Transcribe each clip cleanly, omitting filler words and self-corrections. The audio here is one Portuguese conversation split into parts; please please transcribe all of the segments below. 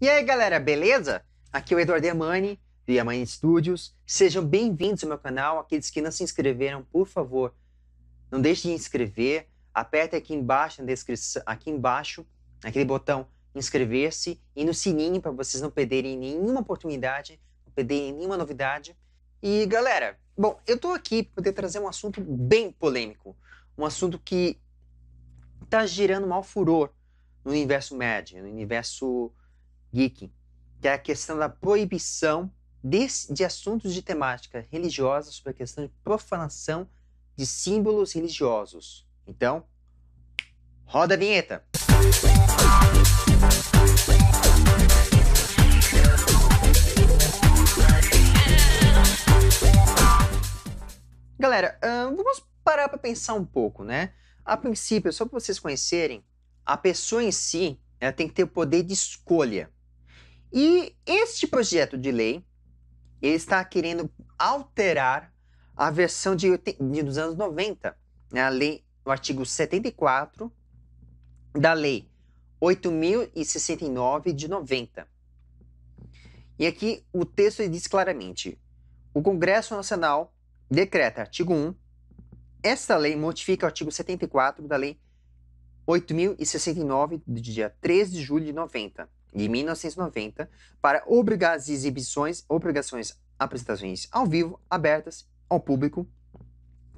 E aí galera, beleza? Aqui é o Eduardo Yamani, do Yamani Studios. Sejam bem-vindos ao meu canal. Aqueles que não se inscreveram, por favor, não deixem de inscrever. Aperta aqui embaixo na descrição, aqui embaixo, aquele botão inscrever-se e no sininho para vocês não perderem nenhuma oportunidade, não perderem nenhuma novidade. E galera, bom, eu tô aqui para poder trazer um assunto bem polêmico, um assunto que tá gerando mau furor no universo médio, no universo geek, que é a questão da proibição de assuntos de temática religiosa sobre a questão de profanação de símbolos religiosos. Então, roda a vinheta! Galera, vamos parar para pensar um pouco, né? A princípio, só para vocês conhecerem, a pessoa em si, ela tem que ter o poder de escolha. E este projeto de lei, ele está querendo alterar a versão dos anos 90, né? A lei, o artigo 74 da lei 8.069 de 90. E aqui o texto diz claramente: o Congresso Nacional decreta, artigo 1, esta lei modifica o artigo 74 da lei 8.069 do dia 13 de julho de 1990, para obrigar as obrigações, apresentações ao vivo, abertas ao público,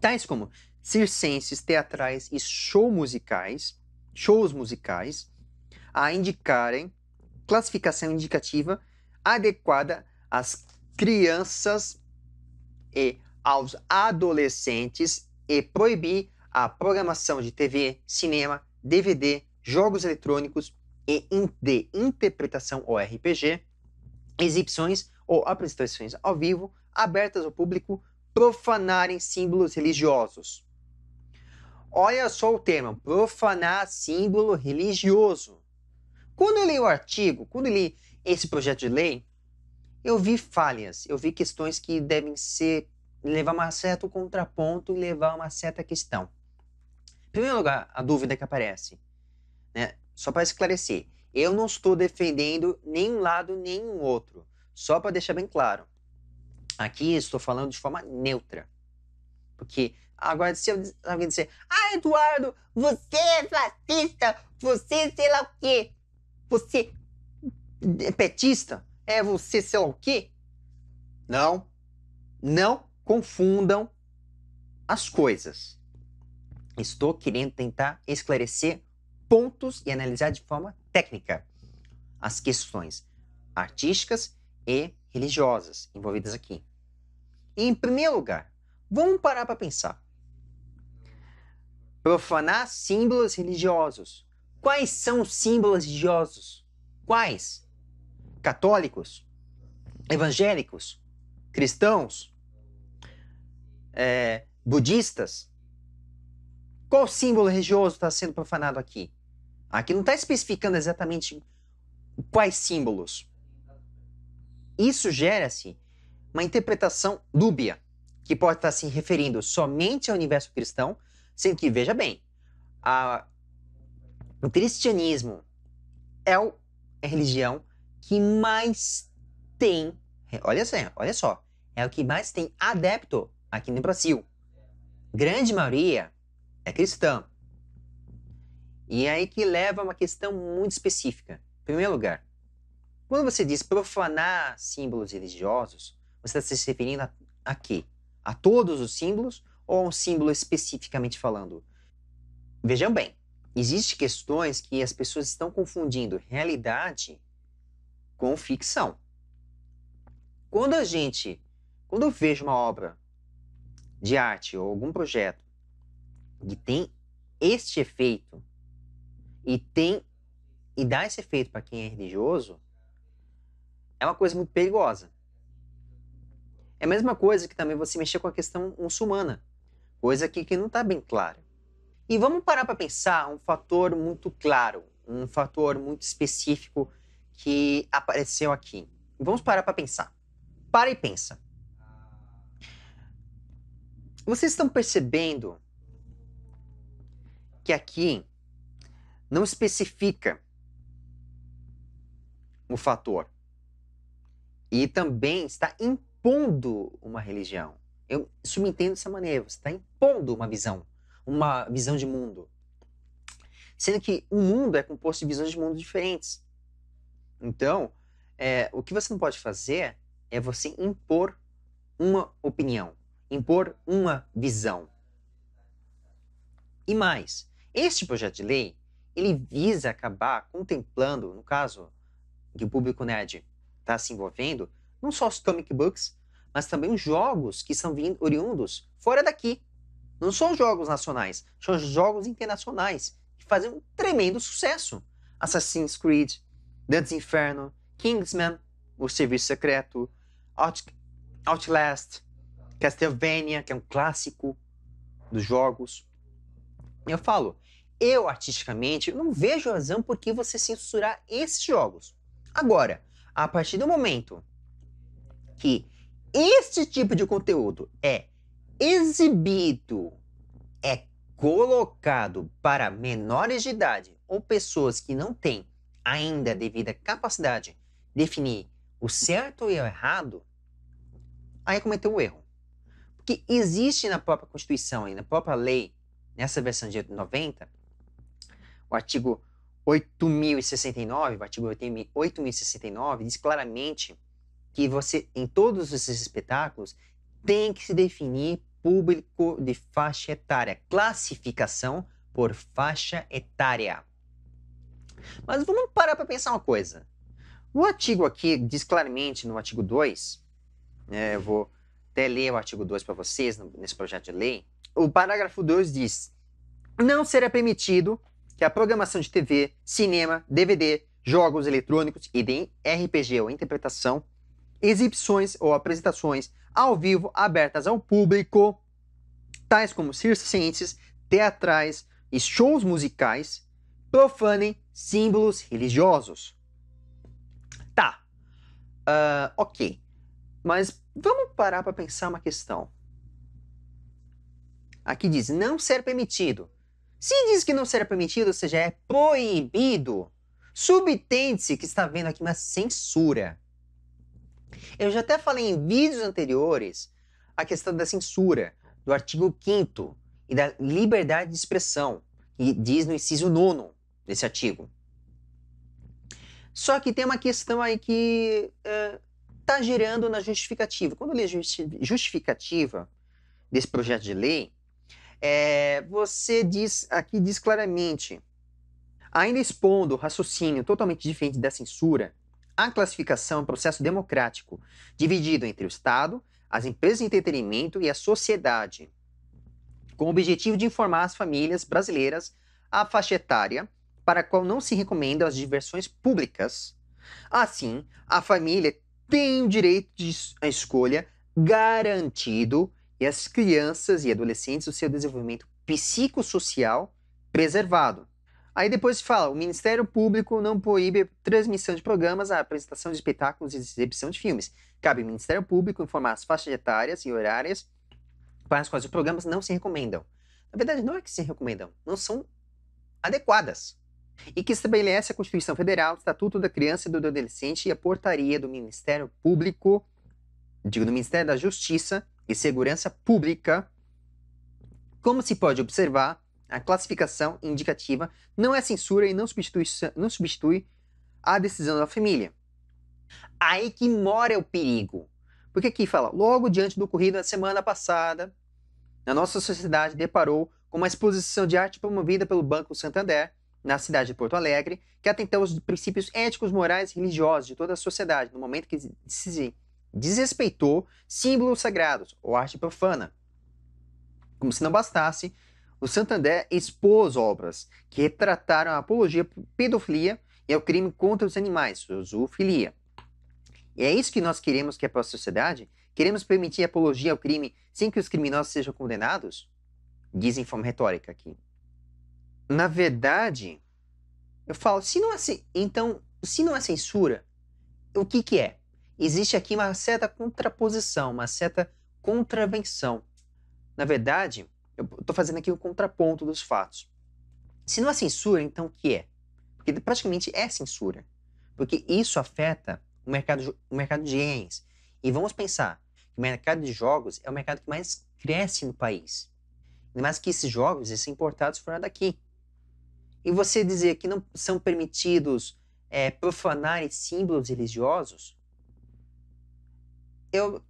tais como circenses, teatrais e shows musicais, a indicarem classificação indicativa adequada às crianças e aos adolescentes e proibir a programação de TV, cinema, DVD, jogos eletrônicos e de interpretação ou RPG, exibições ou apresentações ao vivo, abertas ao público, profanarem símbolos religiosos. Olha só o termo, profanar símbolo religioso. Quando eu li o artigo, quando eu li esse projeto de lei, eu vi falhas, eu vi questões que devem levar a um certo contraponto e levar a uma certa questão. Em primeiro lugar, a dúvida que aparece, né? Só para esclarecer, eu não estou defendendo nenhum lado nem um outro. Só para deixar bem claro. Aqui estou falando de forma neutra. Porque agora se alguém dizer: ah, Eduardo, você é fascista, você sei lá o quê, você é petista, você sei lá o quê. Não confundam as coisas. Estou querendo tentar esclarecer pontos e analisar de forma técnica as questões artísticas e religiosas envolvidas aqui. E, em primeiro lugar, vamos parar para pensar. Profanar símbolos religiosos. Quais são os símbolos religiosos? Quais? Católicos? Evangélicos? Cristãos? Budistas? Qual símbolo religioso está sendo profanado aqui? Aqui não está especificando exatamente quais símbolos. Isso gera-se uma interpretação dúbia, que pode estar se referindo somente ao universo cristão, sendo que, veja bem, o cristianismo é a religião que mais tem, olha só, é o que mais tem adepto aqui no Brasil. Grande maioria é cristã. E é aí que leva a uma questão muito específica. Em primeiro lugar, quando você diz profanar símbolos religiosos, você está se referindo a quê? A todos os símbolos ou a um símbolo especificamente falando? Vejam bem, existem questões que as pessoas estão confundindo realidade com ficção. Quando eu vejo uma obra de arte ou algum projeto que tem este efeito e dá esse efeito para quem é religioso, é uma coisa muito perigosa. É a mesma coisa que também você mexer com a questão muçulmana, coisa aqui que não está bem clara. E vamos parar para pensar um fator muito claro, um fator muito específico que apareceu aqui. Vamos parar para pensar. Para e pensa. Vocês estão percebendo que aqui não especifica o fator. E também está impondo uma religião. Eu subentendo dessa maneira, você está impondo uma visão de mundo. Sendo que o mundo é composto de visões de mundo diferentes. Então, o que você não pode fazer é você impor uma opinião, impor uma visão. E mais, este projeto de lei, ele visa acabar contemplando, no caso, que o público nerd está se envolvendo, não só os comic books, mas também os jogos que são oriundos fora daqui. Não são jogos nacionais, são jogos internacionais, que fazem um tremendo sucesso. Assassin's Creed, Dante's Inferno, Kingsman, O Serviço Secreto, Outlast, Castlevania, que é um clássico dos jogos. Eu falo, eu artisticamente não vejo razão por que você censurar esses jogos. Agora, a partir do momento que este tipo de conteúdo é exibido, é colocado para menores de idade ou pessoas que não têm ainda a devida capacidade de definir o certo e o errado, aí cometeu um erro. Porque existe na própria Constituição e na própria lei, nessa versão de 90, o artigo 8.069, o artigo 8.069 diz claramente que você, em todos esses espetáculos, tem que se definir público de faixa etária, classificação por faixa etária. Mas vamos parar para pensar uma coisa. O artigo aqui diz claramente no artigo 2, eu vou até ler o artigo 2 para vocês nesse projeto de lei. O parágrafo 2 diz: não será permitido que a programação de TV, cinema, DVD, jogos eletrônicos e de RPG ou interpretação, exibições ou apresentações ao vivo abertas ao público, tais como circenses, teatrais e shows musicais, profanem símbolos religiosos. Tá, ok. Mas vamos parar para pensar uma questão. Aqui diz não ser permitido. Se diz que não será permitido, ou seja, é proibido, subtende-se que está havendo aqui uma censura. Eu já até falei em vídeos anteriores a questão da censura, do artigo 5º e da liberdade de expressão, que diz no inciso 9º desse artigo. Só que tem uma questão aí que está gerando na justificativa. Quando eu leio a justificativa desse projeto de lei, você diz claramente, ainda expondo o raciocínio totalmente diferente da censura, a classificação é um processo democrático, dividido entre o Estado, as empresas de entretenimento e a sociedade, com o objetivo de informar as famílias brasileiras a faixa etária para a qual não se recomendam as diversões públicas. Assim, a família tem o direito de escolha garantido e as crianças e adolescentes o seu desenvolvimento psicossocial preservado. Aí depois fala, o Ministério Público não proíbe a transmissão de programas, a apresentação de espetáculos e exibição de filmes. Cabe ao Ministério Público informar as faixas etárias e horárias para as quais os programas não se recomendam. Na verdade, não é que se recomendam, não são adequadas. E que estabelece a Constituição Federal, o Estatuto da Criança e do Adolescente e a portaria do Ministério Público, do Ministério da Justiça e Segurança Pública. Como se pode observar, a classificação indicativa não é censura e não substitui a decisão da família. Aí que mora o perigo. Porque aqui fala, logo diante do ocorrido na semana passada, a nossa sociedade deparou com uma exposição de arte promovida pelo Banco Santander, na cidade de Porto Alegre, que atenta aos princípios éticos, morais e religiosos de toda a sociedade, no momento que se desrespeitou símbolos sagrados ou arte profana. Como se não bastasse, o Santander expôs obras que retrataram a apologia à pedofilia e ao crime contra os animais, zoofilia. E é isso que nós queremos que é para a sociedade? Queremos permitir a apologia ao crime sem que os criminosos sejam condenados? Dizem em forma retórica aqui. Na verdade, eu falo, se não é censura, o que é? Existe aqui uma certa contraposição, uma certa contravenção. Na verdade, eu estou fazendo aqui o contraponto dos fatos. Se não é censura, então o que é? Porque praticamente é censura. Porque isso afeta o mercado de games. E vamos pensar que o mercado de jogos é o mercado que mais cresce no país. Mas que esses jogos são importados fora daqui. E você dizer que não são permitidos profanar símbolos religiosos, eu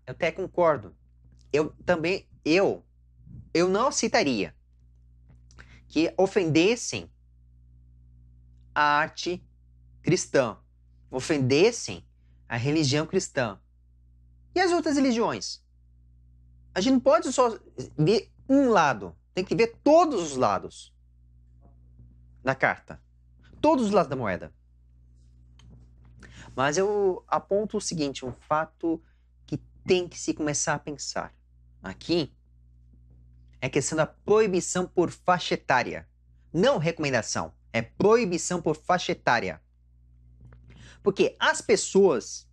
até concordo. Eu não aceitaria que ofendessem a arte cristã, ofendessem a religião cristã. E as outras religiões? A gente não pode só ver um lado, tem que ver todos os lados da carta, todos os lados da moeda. Mas eu aponto o seguinte, um fato que tem que se começar a pensar aqui é a questão da proibição por faixa etária. Não recomendação, é proibição por faixa etária. Porque as pessoas,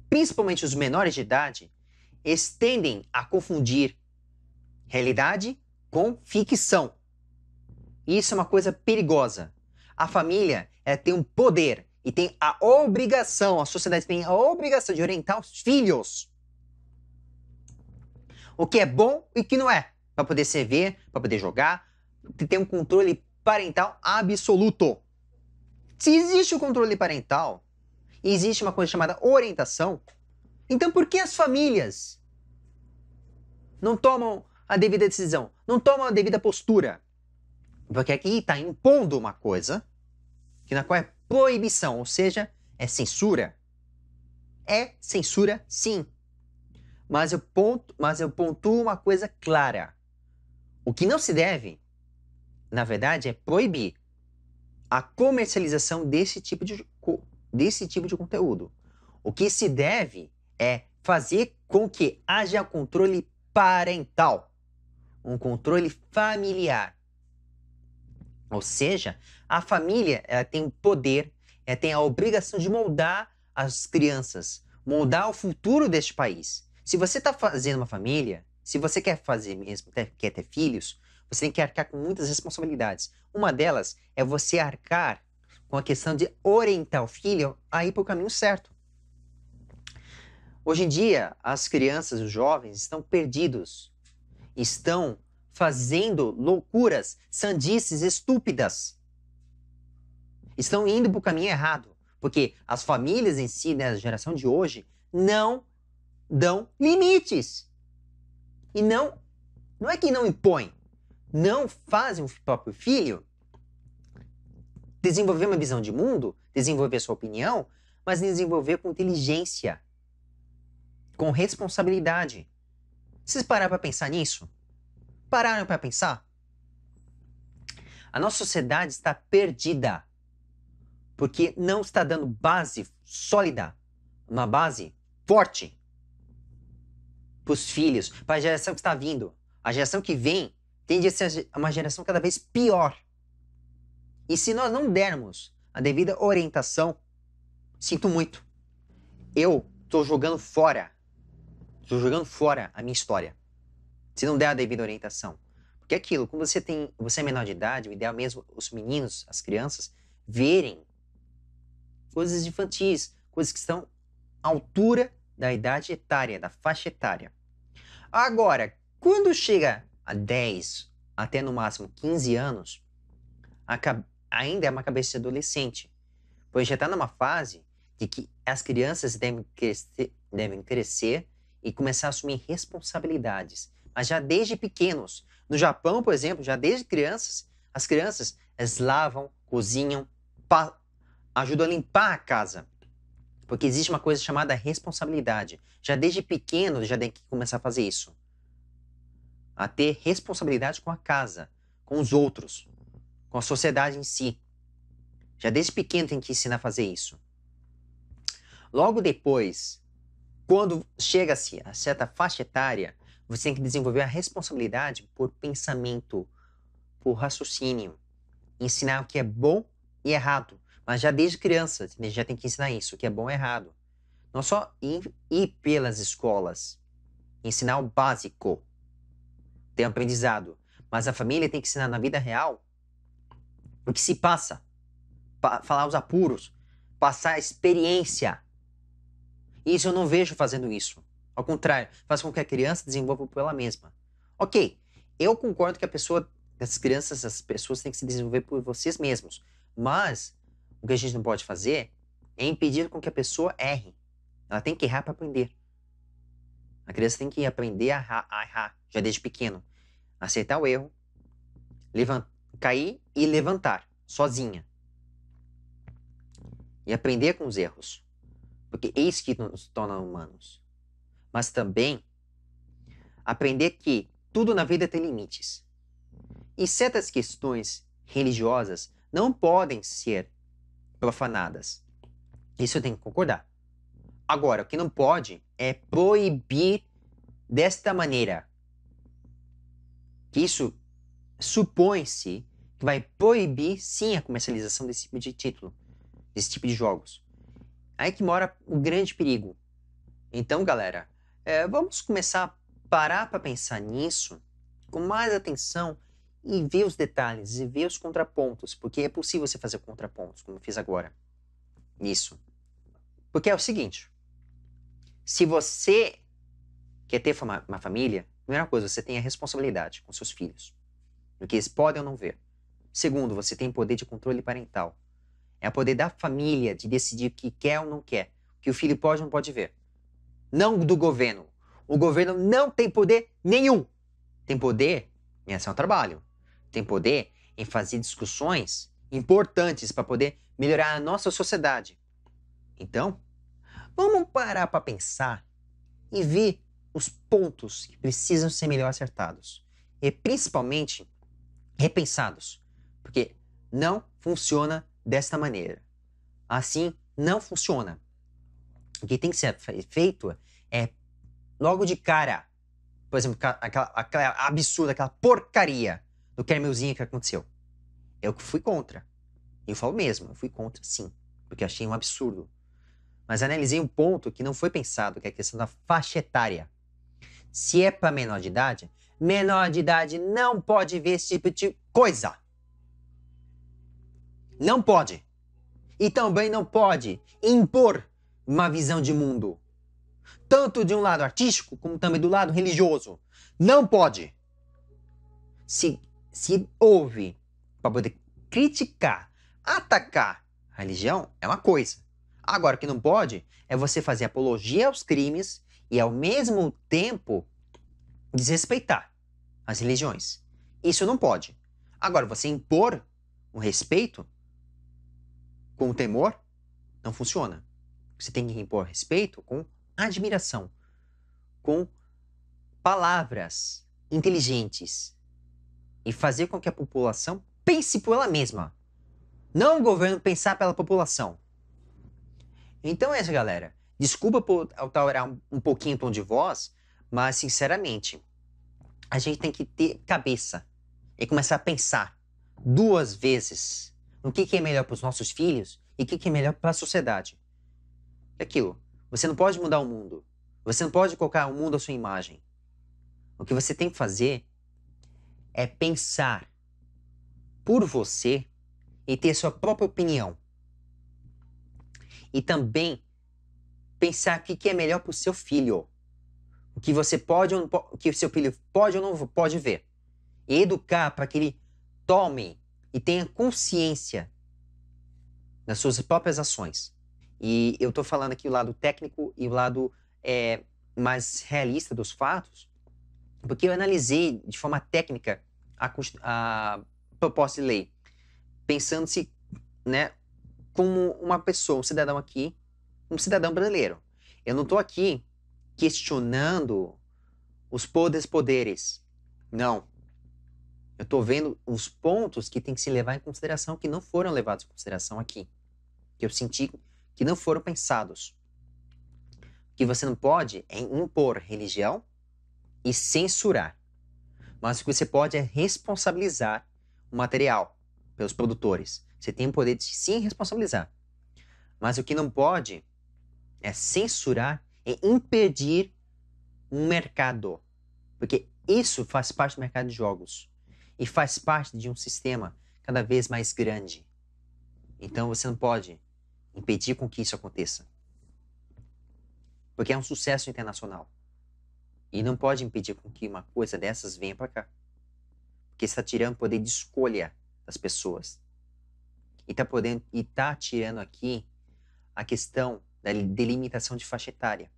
principalmente os menores de idade, eles tendem a confundir realidade com ficção. E isso é uma coisa perigosa. A família tem um poder e tem a obrigação, a sociedade tem a obrigação de orientar os filhos. O que é bom e o que não é. Para poder se ver, para poder jogar, ter um controle parental absoluto. Se existe o controle parental, e existe uma coisa chamada orientação, então por que as famílias não tomam a devida decisão, não tomam a devida postura? Porque aqui está impondo uma coisa que na qual é proibição, ou seja, é censura. É censura, sim. Mas eu pontuo uma coisa clara. O que não se deve, na verdade, é proibir a comercialização desse tipo de conteúdo. O que se deve é fazer com que haja controle parental, um controle familiar. Ou seja, a família ela tem o poder, ela tem a obrigação de moldar as crianças, moldar o futuro deste país. Se você está fazendo uma família, se você quer fazer mesmo, quer ter filhos, você tem que arcar com muitas responsabilidades. Uma delas é você arcar com a questão de orientar o filho a ir para o caminho certo. Hoje em dia, as crianças, os jovens estão perdidos, estão fazendo loucuras, sandices estúpidas. Estão indo para o caminho errado, porque as famílias em si, né, a geração de hoje, não dão limites. E não é que não impõem, não fazem o próprio filho desenvolver uma visão de mundo, desenvolver sua opinião, mas desenvolver com inteligência, com responsabilidade. Vocês pararam para pensar nisso? Pararam para pensar? A nossa sociedade está perdida porque não está dando base sólida, uma base forte para os filhos, para a geração que está vindo. A geração que vem tende a ser uma geração cada vez pior. E se nós não dermos a devida orientação, sinto muito. Eu estou jogando fora a minha história. Se não der a devida orientação. Porque aquilo, quando você é menor de idade, o ideal mesmo os meninos, as crianças, verem coisas infantis, coisas que estão à altura da idade etária, da faixa etária. Agora, quando chega a 10, até no máximo 15 anos, ainda é uma cabeça de adolescente, pois já está numa fase de que as crianças devem crescer e começar a assumir responsabilidades, mas já desde pequenos. No Japão, por exemplo, já desde crianças, as crianças elas lavam, cozinham, ajudam a limpar a casa, porque existe uma coisa chamada responsabilidade. Já desde pequeno já tem que começar a fazer isso, a ter responsabilidade com a casa, com os outros, com a sociedade em si. Já desde pequeno tem que ensinar a fazer isso. Logo depois, quando chega-se a certa faixa etária, você tem que desenvolver a responsabilidade por pensamento, por raciocínio, ensinar o que é bom e errado. Mas já desde criança, você já tem que ensinar isso, o que é bom e errado. Não só ir pelas escolas, ensinar o básico, ter um aprendizado, mas a família tem que ensinar na vida real o que se passa, falar os apuros, passar experiência. Isso eu não vejo fazendo isso. Ao contrário, faz com que a criança desenvolva por ela mesma. Ok, eu concordo que as crianças, as pessoas têm que se desenvolver por vocês mesmos. Mas o que a gente não pode fazer é impedir com que a pessoa erre. Ela tem que errar para aprender. A criança tem que aprender a errar já desde pequeno. Aceitar o erro, cair e levantar, sozinha. E aprender com os erros. Porque é isso que nos torna humanos. Mas também aprender que tudo na vida tem limites. E certas questões religiosas não podem ser profanadas. Isso eu tenho que concordar. Agora, o que não pode é proibir desta maneira. Isso supõe-se que vai proibir, sim, a comercialização desse tipo de título, desse tipo de jogos. Aí que mora o grande perigo. Então, galera, vamos começar a parar para pensar nisso com mais atenção e ver os detalhes e ver os contrapontos, porque é possível você fazer contrapontos, como eu fiz agora. Nisso. Porque é o seguinte, se você quer ter uma família, primeira coisa, você tem a responsabilidade com seus filhos, do que eles podem ou não ver. Segundo, você tem poder de controle parental. É o poder da família de decidir o que quer ou não quer, o que o filho pode ou não pode ver. Não do governo. O governo não tem poder nenhum. Tem poder em ação ao trabalho. Tem poder em fazer discussões importantes para poder melhorar a nossa sociedade. Então, vamos parar para pensar e ver os pontos que precisam ser melhor acertados. E principalmente repensados. Porque não funciona desta maneira. Assim, não funciona. O que tem que ser feito é logo de cara. Por exemplo, aquela absurda, aquela porcaria do camelzinho que aconteceu. Eu fui contra. Eu falo mesmo, eu fui contra sim. Porque achei um absurdo. Mas analisei um ponto que não foi pensado, que é a questão da faixa etária. Se é para menor de idade não pode ver esse tipo de coisa. Não pode. E também não pode impor uma visão de mundo. Tanto de um lado artístico, como também do lado religioso. Não pode. Se houve para poder criticar, atacar a religião, é uma coisa. Agora, o que não pode é você fazer apologia aos crimes e, ao mesmo tempo, desrespeitar as religiões. Isso não pode. Agora, você impor um respeito com o temor, não funciona. Você tem que impor respeito com admiração, com palavras inteligentes e fazer com que a população pense por ela mesma. Não o governo pensar pela população. Então é isso, galera. Desculpa por alterar um pouquinho o tom de voz, mas, sinceramente, a gente tem que ter cabeça e começar a pensar 2 vezes no que é melhor para os nossos filhos e o que é melhor para a sociedade. É aquilo. Você não pode mudar o mundo. Você não pode colocar o mundo à sua imagem. O que você tem que fazer é pensar por você e ter sua própria opinião. E também pensar o que é melhor para o seu filho. O que você pode ou não pode, o que o seu filho pode ou não pode ver. E educar para que ele tome e tenha consciência das suas próprias ações. E eu estou falando aqui o lado técnico e o lado mais realista dos fatos, porque eu analisei de forma técnica a proposta de lei, pensando-se, né, como uma pessoa, um cidadão aqui, um cidadão brasileiro. Eu não estou aqui questionando os poderes. Não. Eu estou vendo os pontos que tem que se levar em consideração, que não foram levados em consideração aqui. Que eu senti que não foram pensados. O que você não pode é impor religião e censurar. Mas o que você pode é responsabilizar o material pelos produtores. Você tem o poder de sim responsabilizar. Mas o que não pode é censurar e impedir um mercado. Porque isso faz parte do mercado de jogos. E faz parte de um sistema cada vez mais grande. Então você não pode impedir com que isso aconteça. Porque é um sucesso internacional. E não pode impedir com que uma coisa dessas venha para cá. Porque está tirando o poder de escolha das pessoas. E está tirando aqui a questão da delimitação de faixa etária.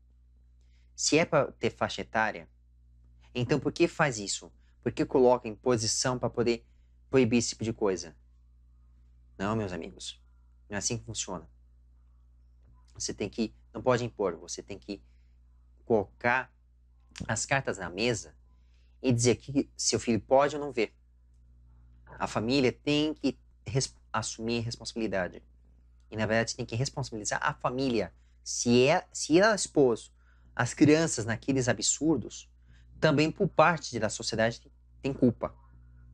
Se é para ter faixa etária, então por que faz isso? Por que coloca em posição para poder proibir esse tipo de coisa? Não, meus amigos. Não é assim que funciona. Você não pode impor, você tem que colocar as cartas na mesa e dizer que seu filho pode ou não ver. A família tem que assumir responsabilidade. E, na verdade, tem que responsabilizar a família. Se ela expôs as crianças naqueles absurdos, também por parte da sociedade tem culpa.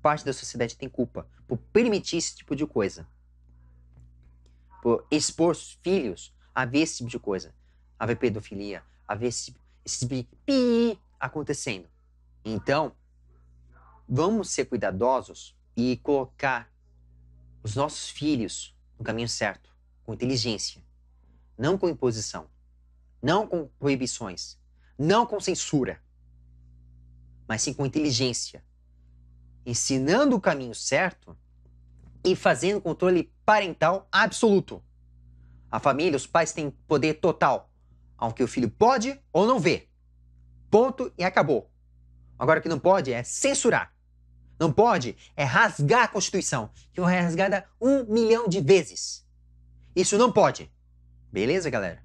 Parte da sociedade tem culpa por permitir esse tipo de coisa. Por expor os filhos a ver esse tipo de coisa. A ver pedofilia, a ver esse tipo de acontecendo. Então, vamos ser cuidadosos e colocar os nossos filhos no caminho certo, com inteligência, não com imposição, não com proibições, não com censura, mas sim com inteligência, ensinando o caminho certo e fazendo controle parental absoluto. A família, os pais têm poder total, aunque o filho pode ou não vê. Ponto e acabou. Agora o que não pode é censurar. Não pode é rasgar a Constituição, que foi rasgada 1 milhão de vezes. Isso não pode. Beleza, galera?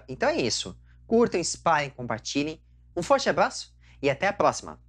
Então é isso. Curtam, espalhem, compartilhem. Um forte abraço e até a próxima.